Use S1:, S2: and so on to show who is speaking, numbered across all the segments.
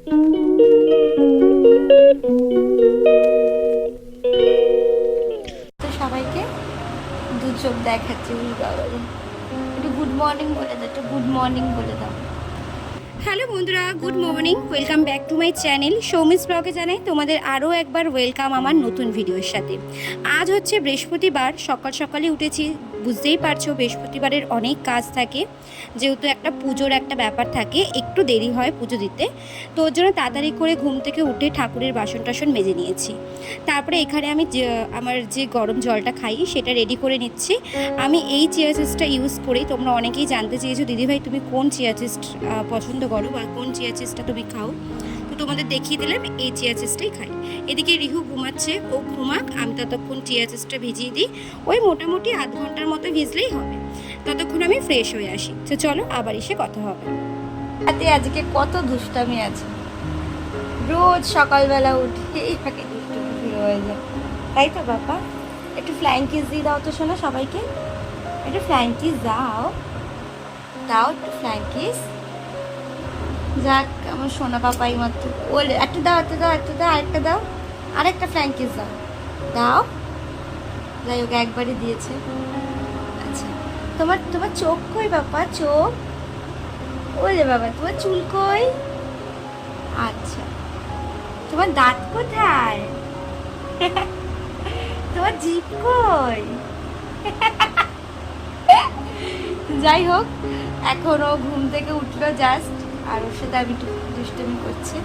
S1: তো সবাইকে দু চোখ দেখাচ্ছি, একটু গুড মর্নিং বলে দাও, একটু গুড মর্নিং বলে দাও। হ্যালো বন্ধুরা, good morning, welcome back to my channel Soumi's ব্লগে। জানাই তোমাদের আরও একবার ওয়েলকাম আমার নতুন ভিডিওর সাথে। আজ হচ্ছে বৃহস্পতিবার, সকাল সকালে উঠেছি। বুঝতেই পারছো বৃহস্পতিবারের অনেক কাজ থাকে, যেহেতু একটা পুজোর একটা ব্যাপার থাকে, একটু দেরি হয় পুজো দিতে। তো ওর জন্য তাড়াতাড়ি করে ঘুম থেকে উঠে ঠাকুরের বাসন টাসন মেজে নিয়েছি। তারপরে এখানে আমি আমার যে গরম জলটা খাই সেটা রেডি করে নিচ্ছি। আমি এই চিয়া সিডসটা ইউজ করি। তোমরা অনেকেই জানতে চেয়েছো দিদিভাই তুমি কোন চিয়া সিড পছন্দ করো বা কোন চিয়া সিডসটা তুমি খাও, তো তোমাদের দেখিয়ে দিলাম এই চিয়া সিডসটাই খাই। এদিকে রিহু ঘুমাচ্ছে, ও ঘুমাক, আমি ততক্ষণ চিয়া সিডসটা ভিজিয়ে দিই। ওই মোটামুটি আধ ঘন্টার মতো ভিজলেই হবে, ততক্ষণ আমি ফ্রেশ হয়ে আসি। তো চলো আবার এসে কথা হবে। আজকে কত দুষ্টামি আছে, রোজ সকালবেলা উঠেই থাকে দুষ্টুমি শুরু হয়ে যায়, তাই তো বাবা? একটু ফ্লাইং কিস দিয়ে দাও তো শোনো সবাইকে, একটু ফ্লাইং কিস দাও, দাও একটু ফ্লাইং কিস। যাক আমার সোনা পাপাই মাত্র ওর একটু দাও, একটু দাও, একটু দাও, আরেকটা দাও, আরেকটা ফ্লাইং কিস দাও, দাও। যাই হোক একবারই দিয়েছে। আচ্ছা, তোমার তোমার চোখ কই বাবা? চোখ ওরে বাবা, তোমার চুল কই? আচ্ছা, তোমার দাঁত কোথায়? তোমার জিভ কই? যাই হোক, এখনো ঘুম থেকে উঠলো জাস্ট, আর ওর সাথে আমি একটু দুষ্টুমি করছি।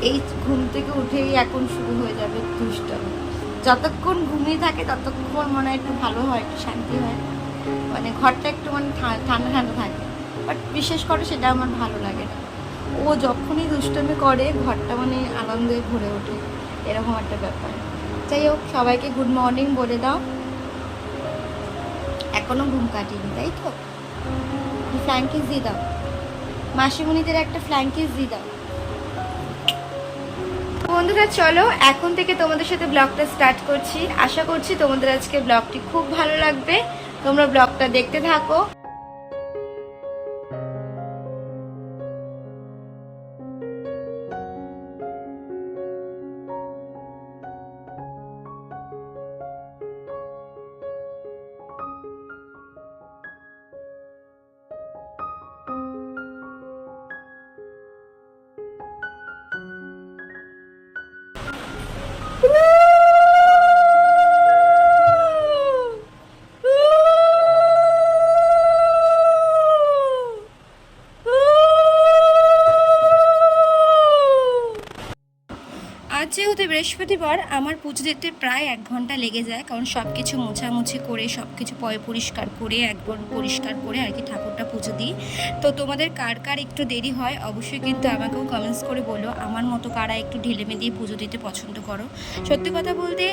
S1: এই ঘুম থেকে উঠেই এখন শুরু হয়ে যাবে দুষ্টুমি। যতক্ষণ ঘুমিয়ে থাকে ততক্ষণ মনে হয় একটু ভালো হয়, একটু শান্তি হয়, মানে ঘরটা একটু মানে ঠান্ডা ঠান্ডা থাকে। বাট বিশেষ করে সেটা আমার ভালো লাগে না। ও যখনই দুষ্টুমি করে ঘরটা মানে আনন্দে ভরে ওঠে, এরকম একটা ব্যাপার। যাই হোক, সবাইকে গুড মর্নিং বলে দাও। এখনো ঘুম কাটিনি তাই তো? ফ্ল্যাঙ্কিস দিয়ে দাও, মাসিমণিদের একটা ফ্ল্যাঙ্কিস দিয়ে দাও। বন্ধুরা চলো এখন থেকে তোমাদের সাথে ব্লগটা স্টার্ট করছি। আশা করছি তোমাদের আজকে ব্লগটি খুব ভালো লাগবে, তোমরা ব্লগটা দেখতে থাকো। আজ যেহেতু বৃহস্পতিবার, আমার পুজো দিতে প্রায় 1 ঘন্টা লেগে যায়, কারণ সব কিছু মোছামুছি করে সব কিছু পরিষ্কার করে একবার পরিষ্কার করে আর কি ঠাকুরটা পুজো দিই। তো তোমাদের কার কার একটু দেরি হয় অবশ্যই কিন্তু আমাকেও কমেন্টস করে বলো, আমার মতো কারা একটু ঢিলেমে দিয়ে পুজো দিতে পছন্দ করো। সত্যি কথা বলতে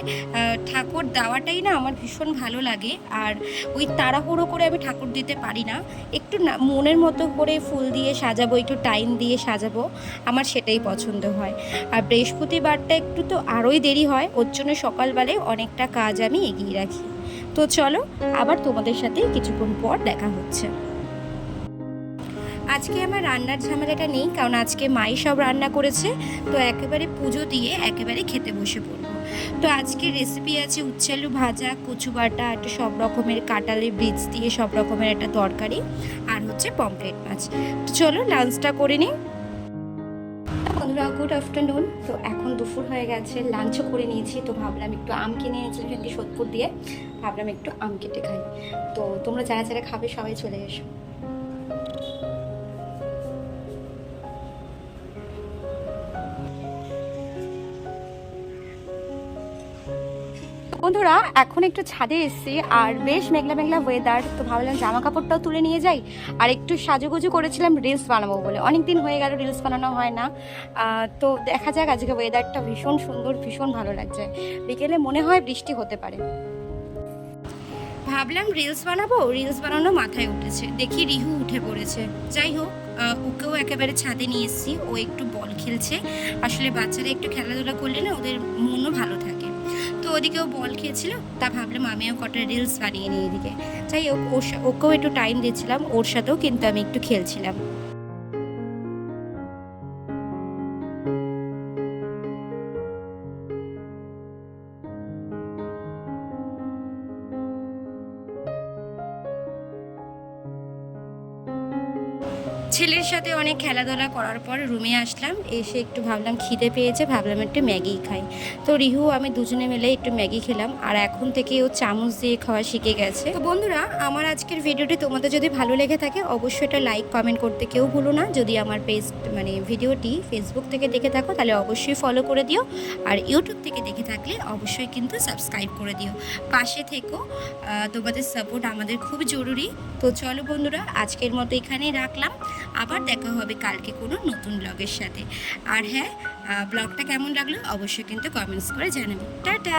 S1: ঠাকুর দেওয়াটাই না আমার ভীষণ ভালো লাগে, আর ওই তাড়াহুড়ো করে আমি ঠাকুর দিতে পারি না। একটু না মনের মতো করে ফুল দিয়ে সাজাবো, একটু টাইম দিয়ে সাজাবো, আমার সেটাই পছন্দ হয়। আর বৃহস্পতিবারটা একটু তো আরোই দেরি হয়, ওর জন্য সকালবেলায় অনেকটা কাজ আমি এগিয়ে রাখি। তো চলো আবার তোমাদের সাথে কিছুক্ষণ পর দেখা হচ্ছে। আজকে আমার রান্নার ঝামেলাটা নেই, কারণ আজকে মাই সব রান্না করেছে। তো একেবারে পুজো দিয়ে একেবারে খেতে বসে পড়বো। তো আজকের রেসিপি আছে উচ্ছে আলু ভাজা, কচু বাটা, একটা সব রকমের কাঁঠালের বীজ দিয়ে সব রকমের একটা তরকারি, আর হচ্ছে পমফ্রেট মাছ। তো চলো লাঞ্চটা করে নিই। বন্ধুরা গুড আফটারনুন। তো এখন দুপুর হয়ে গেছে, লাঞ্চও করে নিয়েছি। তো ভাবলাম একটু আম কিনে এনেছিলাম এখানে সোদপুর দিয়ে, ভাবলাম একটু আম কেটে খাই। তো তোমরা যারা যারা খাবে সবাই চলে এসো। বন্ধুরা এখন একটু ছাদে এসেছি, আর বেশ মেঘলা মেঘলা ওয়েদার, তো ভাবলাম জামা কাপড়টাও তুলে নিয়ে যাই। আর একটু সাজুগুজু করেছিলাম রিলস বানাবো বলে, অনেক দিন হয়ে গেল রিলস বানানো হয় না। তো দেখা যাক, আজকে ওয়েদারটা ভীষণ সুন্দর, ভীষণ ভালো লাগছে। বিকেলে মনে হয় বৃষ্টি হতে পারে। ভাবলাম রিলস বানাবো, রিলস বানানো মাথায় উঠেছে, দেখি রিহু উঠে পড়েছে। যাই হোক, ওকেও একেবারে ছাদে নিয়ে এসেছি, ও একটু বল খেলছে। আসলে বাচ্চারা একটু খেলাধুলা করলে না ওদের মনও ভালো থাকে। তো ওদিকেও বল খেয়েছিল, তা ভাবলাম আমিও কটা রিলস বানিয়ে নিই এদিকে। যাই হোক, ওকেও একটু টাইম দিচ্ছিলাম, ওর সাথেও কিন্তু আমি একটু খেলছিলাম। ছেলের সাথে অনেক খেলাধুলা করার পর রুমে আসলাম, এসে একটু ভাবলাম খিদে পেয়েছে, ভাবলাম একটু ম্যাগি খাই। তো রিহু আমি দুজনে মিলে একটু ম্যাগি খেলাম, আর এখন থেকে ও চামচ দিয়ে খাওয়া শিখে গেছে। তো বন্ধুরা, আমার আজকের ভিডিওটি তোমাদের যদি ভালো লেগে থাকে অবশ্যই এটা লাইক কমেন্ট করতে কেউ ভুলো না। যদি আমার পেজ ভিডিওটি ফেসবুক থেকে দেখে থাকো তাহলে অবশ্যই ফলো করে দিও, আর ইউটিউব থেকে দেখে থাকলে অবশ্যই কিন্তু সাবস্ক্রাইব করে দিও। পাশে থেকো, তোমাদের সাপোর্ট আমাদের খুব জরুরি। তো চলো বন্ধুরা, আজকের মতো এখানেই রাখলাম, আবার দেখা হবে কালকে কোনো নতুন ব্লগের সাথে। আর হ্যাঁ, ব্লগটা কেমন লাগলো অবশ্যই কিন্তু কমেন্টস করে জানাবে। টাটা।